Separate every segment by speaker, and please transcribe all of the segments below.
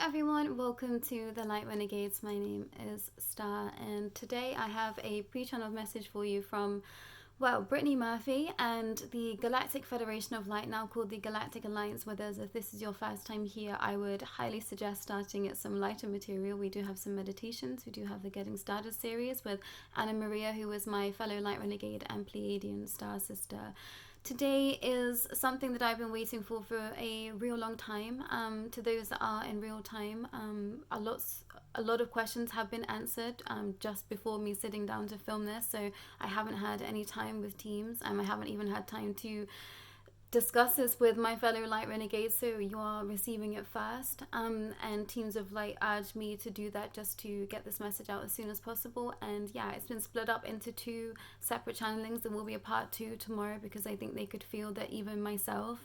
Speaker 1: everyone, welcome to The Light Renegades. My name is Starr, and today I have a pre-channel message for you from, Brittany Murphy and the Galactic Federation of Light, now called the Galactic Alliance with us. If this is your first time here, I would highly suggest starting at some lighter material. We do have some meditations. We do have the Getting Started series with Anna Maria, who is my fellow Light Renegade and Pleiadian Star sister. Today is something that I've been waiting for a real long time. To those that are in real time, a lot of questions have been answered just before me sitting down to film this. So I haven't had any time with teams, and I haven't even had time to discuss this with my fellow Light Renegades, so you are receiving it first, and Teams of Light urged me to do that just to get this message out as soon as possible. And yeah, it's been split up into two separate channelings. There will be a part 2 tomorrow, because I think they could feel that even myself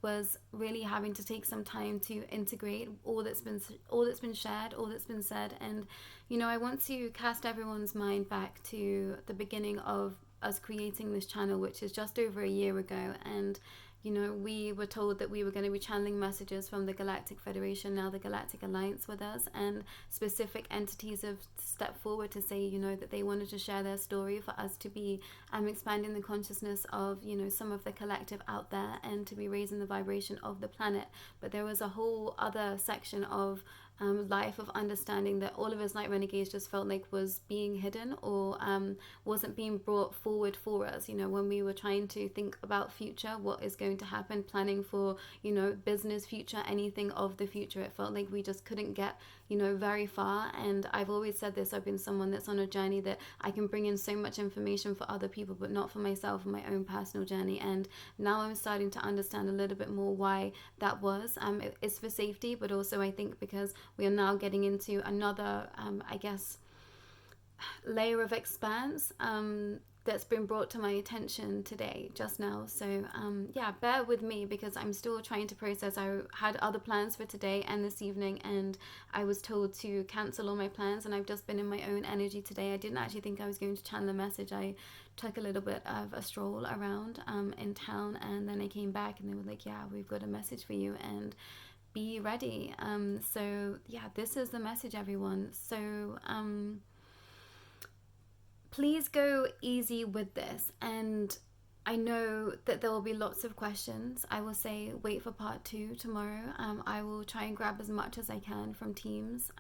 Speaker 1: was really having to take some time to integrate all that's been shared, all that's been said. And I want to cast everyone's mind back to the beginning of us creating this channel, which is just over a year ago. And we were told that we were going to be channeling messages from the Galactic Federation, now the Galactic Alliance, with us, and specific entities have stepped forward to say that they wanted to share their story for us to be expanding the consciousness of some of the collective out there, and to be raising the vibration of the planet. But there was a whole other section of life of understanding that all of us Light Renegades just felt like was being hidden, or wasn't being brought forward for us. When we were trying to think about future, what is going to happen, planning for business, future, anything of the future, it felt like we just couldn't get very far. And I've always said this, I've been someone that's on a journey that I can bring in so much information for other people, but not for myself and my own personal journey. And now I'm starting to understand a little bit more why that was. It's for safety, but also I think because we are now getting into another layer of expanse that's been brought to my attention today, just now. So bear with me, because I'm still trying to process. I had other plans for today and this evening, and I was told to cancel all my plans, and I've just been in my own energy today. I didn't actually think I was going to channel a message. I took a little bit of a stroll around in town, and then I came back and they were like, yeah, we've got a message for you, and be ready. This is the message, everyone. So please go easy with this, and I know that there will be lots of questions. I will say wait for part 2 tomorrow. I will try and grab as much as I can from teams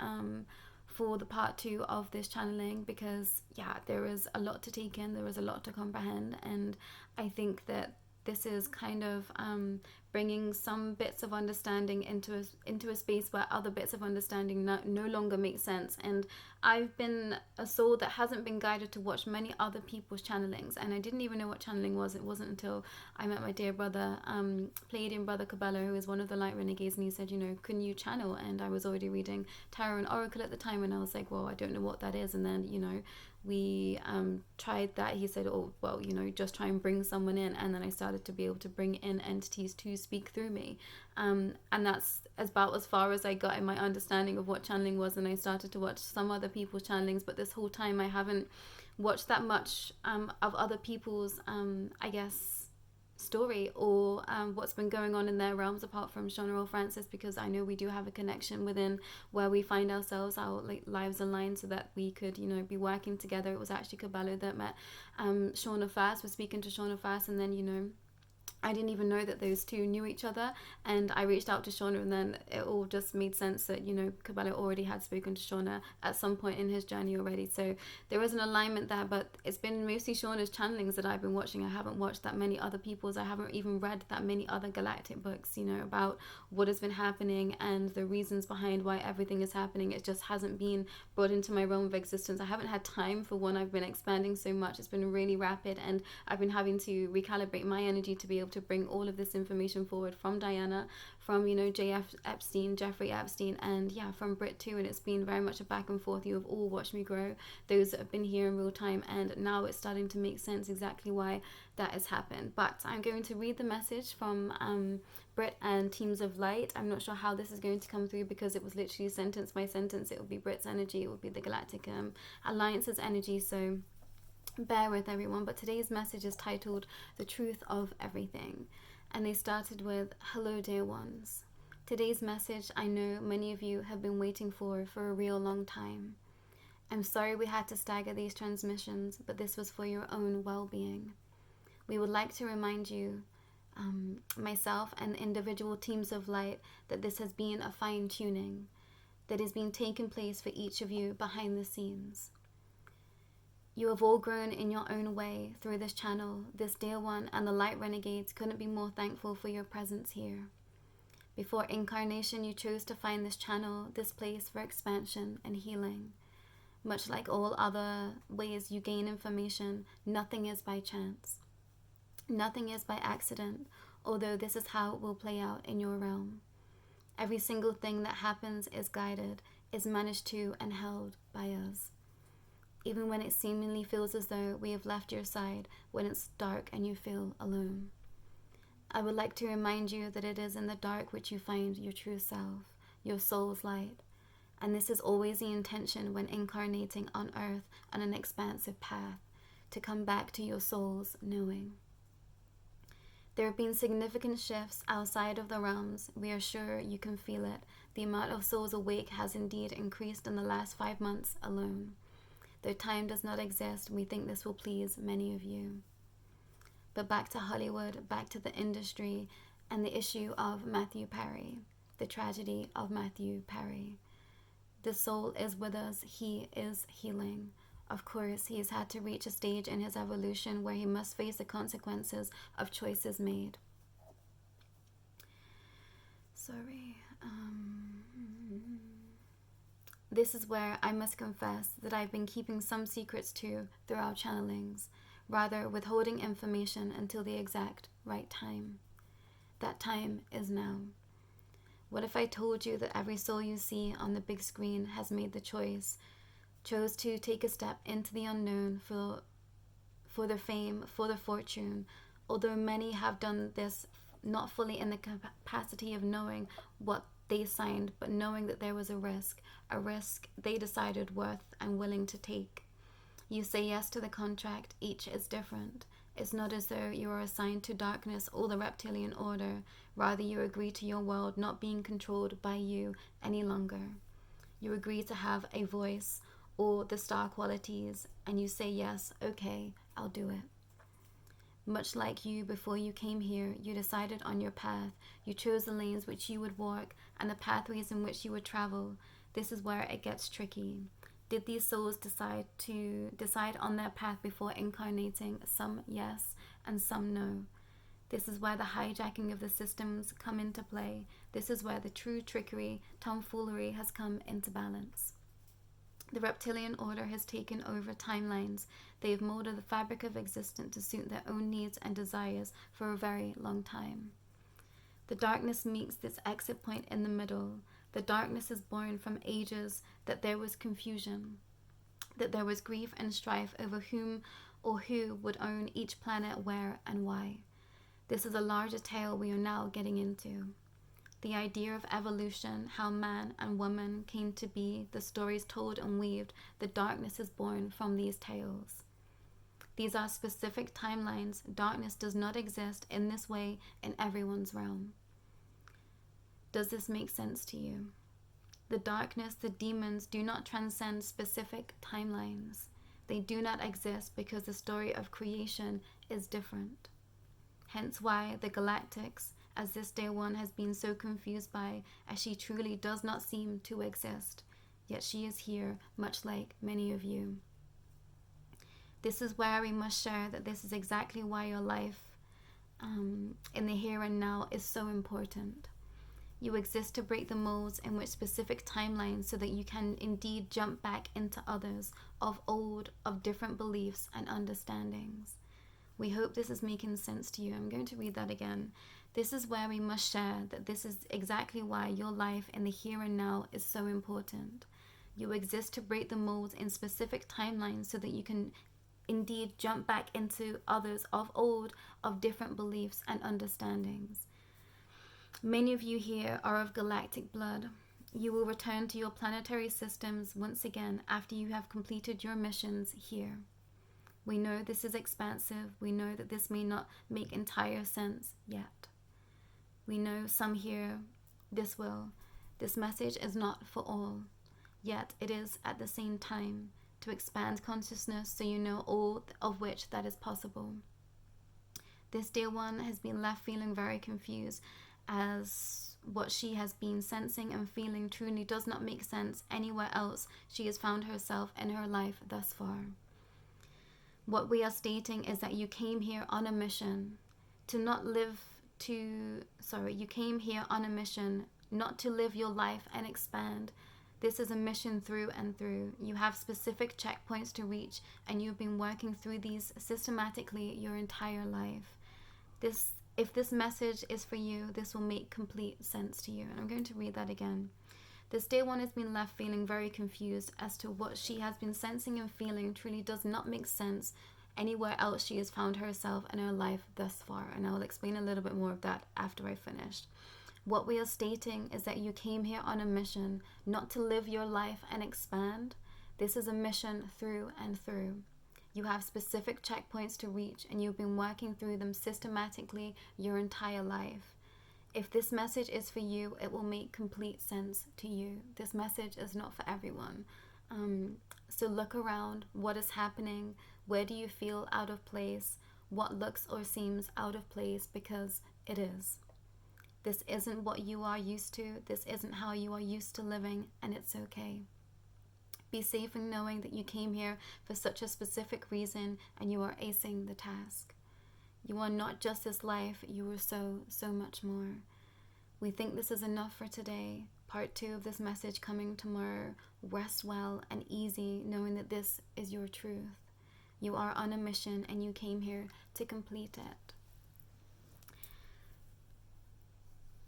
Speaker 1: for the part 2 of this channeling, because there is a lot to take in, there is a lot to comprehend, and I think that this is kind of bringing some bits of understanding into a space where other bits of understanding no longer make sense. And I've been a soul that hasn't been guided to watch many other people's channelings, and I didn't even know what channeling was. It wasn't until I met my dear brother, Pleiadian brother Cabello, who is one of the Light Renegades, and he said, can you channel? And I was already reading Tarot and Oracle at the time, and I was like, well, I don't know what that is. And then we tried that. He said, oh, well, just try and bring someone in. And then I started to be able to bring in entities to speak through me, and that's about as far as I got in my understanding of what channeling was. And I started to watch some other people's channelings, but this whole time I haven't watched that much of other people's story, or what's been going on in their realms, apart from Shauna or Francis, because I know we do have a connection within where we find ourselves, our lives aligned, so that we could be working together. It was actually Cabello that met Shauna first, was speaking to Shauna first, and then I didn't even know that those two knew each other, and I reached out to Shauna, and then it all just made sense that Cabello already had spoken to Shauna at some point in his journey already. So there was an alignment there, but it's been mostly Shauna's channelings that I've been watching. I haven't watched that many other people's. I haven't even read that many other galactic books about what has been happening and the reasons behind why everything is happening. It just hasn't been brought into my realm of existence. I haven't had time for one. I've been expanding so much. It's been really rapid, and I've been having to recalibrate my energy to be able to bring all of this information forward from Diana, from Jeffrey Epstein, and from Brit too. And it's been very much a back and forth. You have all watched me grow, those that have been here in real time, and now it's starting to make sense exactly why that has happened. But I'm going to read the message from Brit and Teams of Light. I'm not sure how this is going to come through, because it was literally sentence by sentence. It would be Brit's energy, it would be the Galactic Alliance's energy, so bear with everyone. But today's message is titled The Truth of Everything, and they started with, hello dear ones, Today's message I know many of you have been waiting for a real long time. I'm sorry we had to stagger these transmissions, but this was for your own well-being. We would like to remind you, myself and individual teams of light, that this has been a fine-tuning that is being taken place for each of you behind the scenes. You have all grown in your own way through this channel. This dear one and the Light Renegades couldn't be more thankful for your presence here. Before incarnation, you chose to find this channel, this place for expansion and healing. Much like all other ways you gain information, nothing is by chance. Nothing is by accident, although this is how it will play out in your realm. Every single thing that happens is guided, is managed to and held by us. Even when it seemingly feels as though we have left your side, when it's dark and you feel alone. I would like to remind you that it is in the dark which you find your true self, your soul's light. And this is always the intention when incarnating on earth on an expansive path, to come back to your soul's knowing. There have been significant shifts outside of the realms. We are sure you can feel it. The amount of souls awake has indeed increased in the last 5 months alone. Though time does not exist, we think this will please many of you. But back to Hollywood, back to the industry, and the issue of Matthew Perry, the tragedy of Matthew Perry. The soul is with us, he is healing. Of course, he has had to reach a stage in his evolution where he must face the consequences of choices made. This is where I must confess that I've been keeping some secrets too through our channelings, rather withholding information until the exact right time. That time is now. What if I told you that every soul you see on the big screen has made the chose to take a step into the unknown for the fame, for the fortune, although many have done this not fully in the capacity of knowing what they signed, but knowing that there was a risk they decided worth and willing to take. You say yes to the contract, each is different. It's not as though you are assigned to darkness or the reptilian order, rather you agree to your world not being controlled by you any longer. You agree to have a voice or the star qualities, and you say yes, okay, I'll do it. Much like you before you came here, you decided on your path, you chose the lanes which you would walk and the pathways in which you would travel. This is where it gets tricky. Did these souls decide on their path before incarnating? Some yes and some no. This is where the hijacking of the systems come into play. This is where the true trickery, tomfoolery has come into balance. The reptilian order has taken over timelines. They have molded the fabric of existence to suit their own needs and desires for a very long time. The darkness meets this exit point in the middle. The darkness is born from ages that there was confusion, that there was grief and strife over whom or who would own each planet, where and why. This is a larger tale we are now getting into. The idea of evolution, how man and woman came to be, the stories told and weaved, the darkness is born from these tales. These are specific timelines. Darkness does not exist in this way in everyone's realm. Does this make sense to you? The darkness, the demons, do not transcend specific timelines. They do not exist because the story of creation is different. Hence why the Galactics, as this day one has been so confused by, as she truly does not seem to exist, yet she is here, much like many of you. This is where we must share that this is exactly why your life in the here and now is so important. You exist to break the molds in which specific timelines so that you can indeed jump back into others of old, of different beliefs and understandings. We hope this is making sense to you. I'm going to read that again. This is where we must share that this is exactly why your life in the here and now is so important. You exist to break the molds in specific timelines so that you can indeed jump back into others of old, of different beliefs and understandings. Many of you here are of galactic blood. You will return to your planetary systems once again after you have completed your missions here. We know this is expansive. We know that this may not make entire sense yet. We know some here this will. This message is not for all, yet it is at the same time to expand consciousness so you know all of which that is possible. This dear one has been left feeling very confused, as what she has been sensing and feeling truly does not make sense anywhere else she has found herself in her life thus far. What we are stating is that you came here on a mission you came here on a mission not to live your life and expand. This is a mission through and through. You have specific checkpoints to reach, and you've been working through these systematically your entire life. If this message is for you, this will make complete sense to you. And I'm going to read that again. This dear one has been left feeling very confused as to what she has been sensing and feeling truly does not make sense anywhere else she has found herself in her life thus far. And I will explain a little bit more of that after I finish. What we are stating is that you came here on a mission not to live your life and expand. This is a mission through and through. You have specific checkpoints to reach, and you've been working through them systematically your entire life. If this message is for you, it will make complete sense to you. This message is not for everyone. So look around. What is happening? Where do you feel out of place? What looks or seems out of place? Because it is. This isn't what you are used to. This isn't how you are used to living, and it's okay. Be safe in knowing that you came here for such a specific reason, and you are acing the task. You are not just this life, you are so much more. We think this is enough for today. Part 2 of this message coming tomorrow. Rest well and easy, knowing that this is your truth. You are on a mission, and you came here to complete it.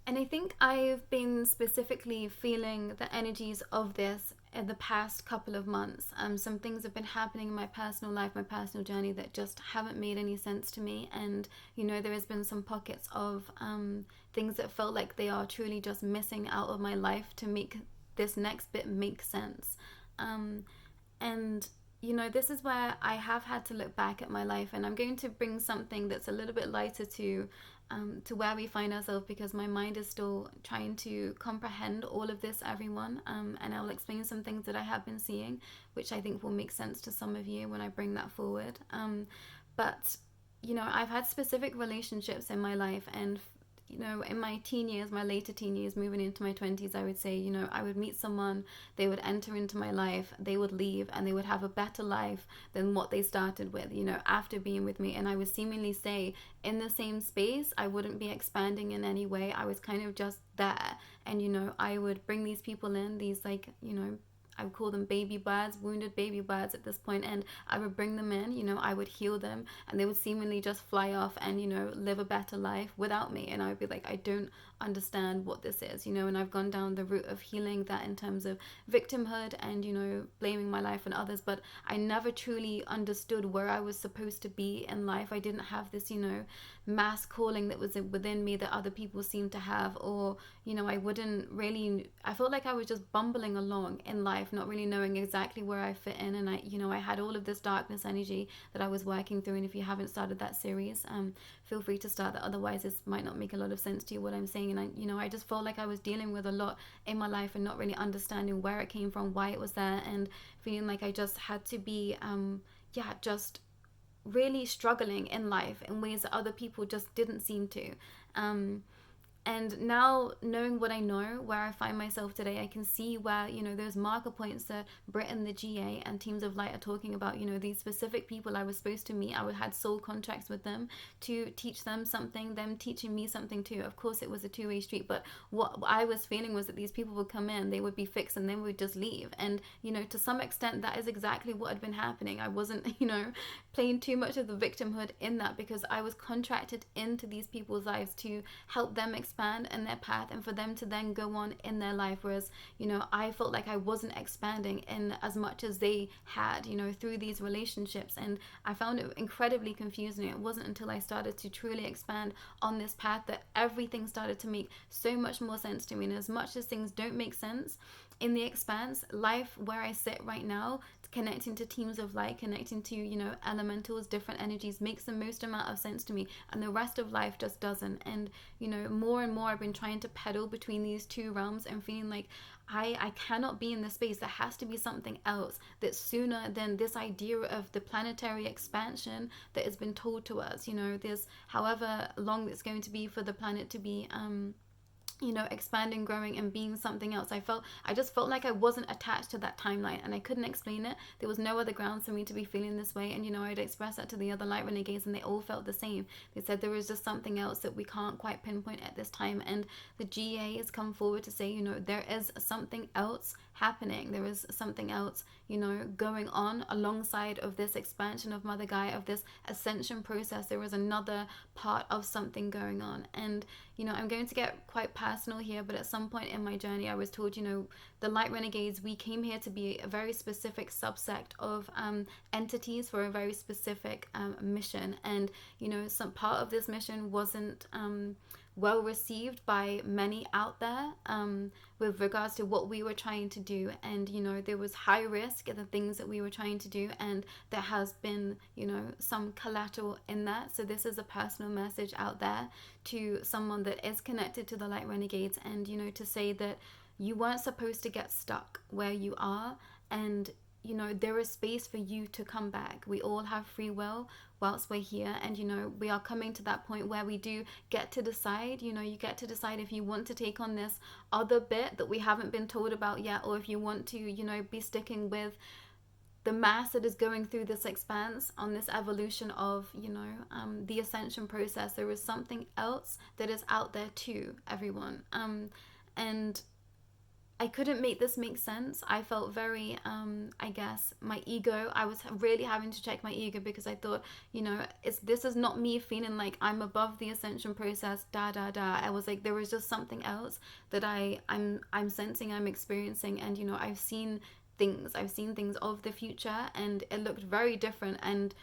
Speaker 1: And I think I've been specifically feeling the energies of this in the past couple of months. Some things have been happening in my personal life, my personal journey, that just haven't made any sense to me. And, there has been some pockets of things that felt like they are truly just missing out of my life to make this next bit make sense. And this is where I have had to look back at my life, and I'm going to bring something that's a little bit lighter to where we find ourselves, because my mind is still trying to comprehend all of this, everyone. And I'll explain some things that I have been seeing, which I think will make sense to some of you when I bring that forward. But I've had specific relationships in my life, and in my teen years, my later teen years, moving into my 20s, I would say, I would meet someone, they would enter into my life, they would leave, and they would have a better life than what they started with, after being with me. And I would seemingly say, in the same space, I wouldn't be expanding in any way. I was kind of just there. And, I would bring these people in, these I would call them baby birds, wounded baby birds at this point, and I would bring them in, I would heal them, and they would seemingly just fly off and, live a better life without me. And I would be like, I don't understand what this is, and I've gone down the route of healing that in terms of victimhood and, blaming my life on others, but I never truly understood where I was supposed to be in life. I didn't have this, mass calling that was within me that other people seemed to have, or, I felt like I was just bumbling along in life, not really knowing exactly where I fit in. And I had all of this darkness energy that I was working through. And if you haven't started that series, feel free to start that. Otherwise, this might not make a lot of sense to you, what I'm saying. And I just felt like I was dealing with a lot in my life and not really understanding where it came from, why it was there, and feeling like I just had to be, just really struggling in life in ways that other people just didn't seem to. And now, knowing what I know, where I find myself today, I can see where, those marker points that Brit and the GA and Teams of Light are talking about, these specific people I was supposed to meet. I had soul contracts with them to teach them something, them teaching me something too. Of course, it was a two-way street, but what I was feeling was that these people would come in, they would be fixed, and then we would just leave. And, to some extent, that is exactly what had been happening. I wasn't, playing too much of the victimhood in that, because I was contracted into these people's lives to help them expand in their path and for them to then go on in their life, whereas I felt like I wasn't expanding in as much as they had through these relationships. And I found it incredibly confusing. It wasn't until I started to truly expand on this path that everything started to make so much more sense to me. And as much as things don't make sense, in the expanse, life where I sit right now, connecting to teams of light, connecting to, you know, elementals, different energies, makes the most amount of sense to me, and the rest of life just doesn't. And, you know, more and more I've been trying to pedal between these two realms and feeling like I cannot be in this space. There has to be something else that's sooner than this idea of the planetary expansion that has been told to us. You know, there's however long it's going to be for the planet to be you know, expanding, growing, and being something else. I just felt like I wasn't attached to that timeline, and I couldn't explain it. There was no other grounds for me to be feeling this way. And, you know, I'd expressed that to the other light renegades, and they all felt the same. They said there was just something else that we can't quite pinpoint at this time. And the GA has come forward to say, you know, there is something else happening. There is something else, you know, going on alongside of this expansion of Mother Gaia, of this ascension process. There is another part of something going on. And, you know, I'm going to get quite personal here, but at some point in my journey, I was told, you know, the light renegades, we came here to be a very specific subsect of entities for a very specific mission. And, you know, some part of this mission wasn't well received by many out there with regards to what we were trying to do. And, you know, there was high risk in the things that we were trying to do, and there has been, you know, some collateral in that. So this is a personal message out there to someone that is connected to the light renegades, and, you know, to say that you weren't supposed to get stuck where you are, and, you know, there is space for you to come back. We all have free will whilst we're here, and, you know, we are coming to that point where we do get to decide. You know, you get to decide if you want to take on this other bit that we haven't been told about yet, or if you want to, you know, be sticking with the mass that is going through this expanse on this evolution of, you know, the ascension process. There is something else that is out there too, everyone. And I couldn't make this make sense. I felt very, I guess, my ego. I was really having to check my ego, because I thought, you know, this is not me feeling like I'm above the ascension process, I was like, there was just something else that I'm sensing, I'm experiencing. And, you know, I've seen things of the future, and it looked very different and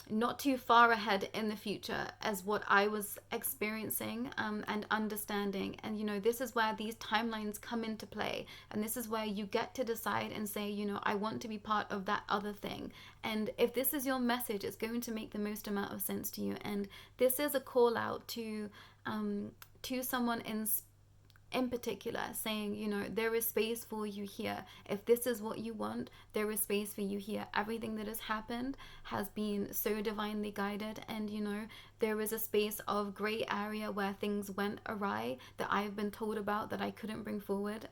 Speaker 1: not too far ahead in the future as what I was experiencing and understanding. And, you know, this is where these timelines come into play, and this is where you get to decide and say, you know, I want to be part of that other thing. And if this is your message, it's going to make the most amount of sense to you. And this is a call out to someone in particular, saying, you know, there is space for you here. If this is what you want, there is space for you here. Everything that has happened has been so divinely guided, and, you know, there is a space of gray area where things went awry that I've been told about that I couldn't bring forward.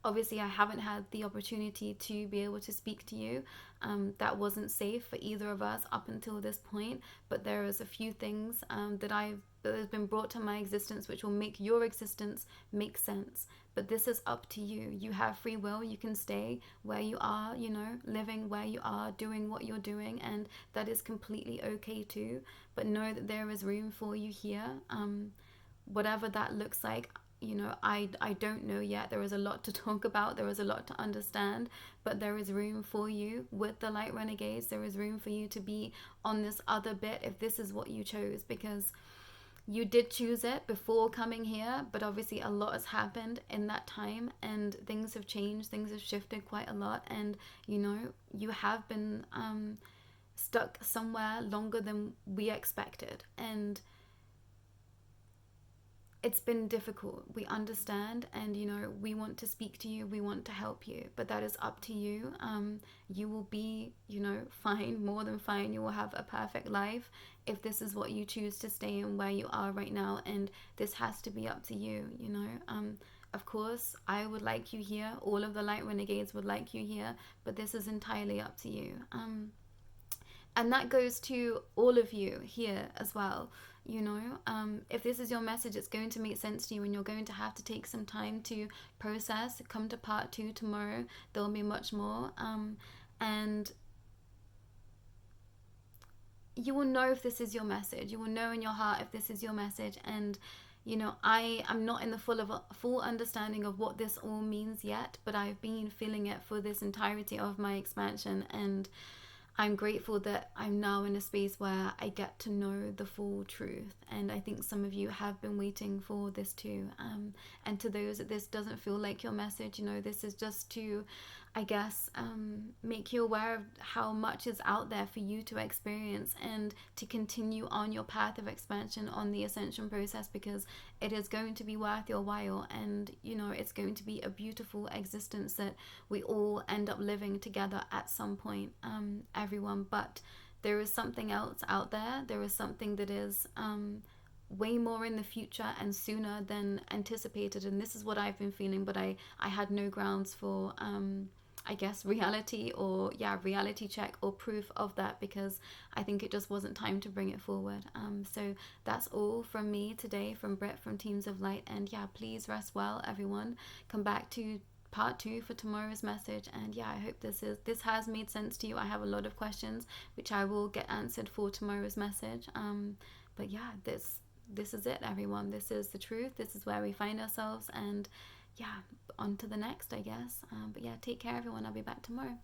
Speaker 1: Obviously, I haven't had the opportunity to be able to speak to you. That wasn't safe for either of us up until this point, but there is a few things that has been brought to my existence which will make your existence make sense. But this is up to you. You have free will. You can stay where you are, you know, living where you are, doing what you're doing, and that is completely okay too. But know that there is room for you here, whatever that looks like. You know, I don't know yet. There is a lot to talk about. There is a lot to understand, but there is room for you with the light renegades. There is room for you to be on this other bit if this is what you chose, because you did choose it before coming here, but obviously a lot has happened in that time, and things have changed, things have shifted quite a lot, and, you know, you have been stuck somewhere longer than we expected, and it's been difficult. We understand, and, you know, we want to speak to you, we want to help you, but that is up to you. You will be, you know, fine, more than fine. You will have a perfect life if this is what you choose to stay in where you are right now, and this has to be up to you, you know. Of course, I would like you here, all of the light renegades would like you here, but this is entirely up to you. And that goes to all of you here as well. You know, if this is your message, it's going to make sense to you, and you're going to have to take some time to process. Come to part 2 tomorrow. There will be much more. And you will know if this is your message. You will know in your heart if this is your message. And, you know, I am not in the full understanding of what this all means yet, but I've been feeling it for this entirety of my expansion, and I'm grateful that I'm now in a space where I get to know the full truth. and I think some of you have been waiting for this too. And to those that this doesn't feel like your message, you know, this is just to, I guess, make you aware of how much is out there for you to experience, and to continue on your path of expansion on the ascension process, because it is going to be worth your while, and you know, it's going to be a beautiful existence that we all end up living together at some point, everyone. But there is something else out there. There is something that is way more in the future and sooner than anticipated, and this is what I've been feeling, but I had no grounds for I guess reality check or proof of that, because I think it just wasn't time to bring it forward. So that's all from me today, from Brit, from Teams of Light, and yeah, please rest well, everyone. Come back to part 2 for tomorrow's message, and yeah, I hope this has made sense to you. I have a lot of questions which I will get answered for tomorrow's message, but yeah, this is it, everyone. This is the truth. This is where we find ourselves, and yeah, on to the next, I guess. But yeah, take care, everyone. I'll be back tomorrow.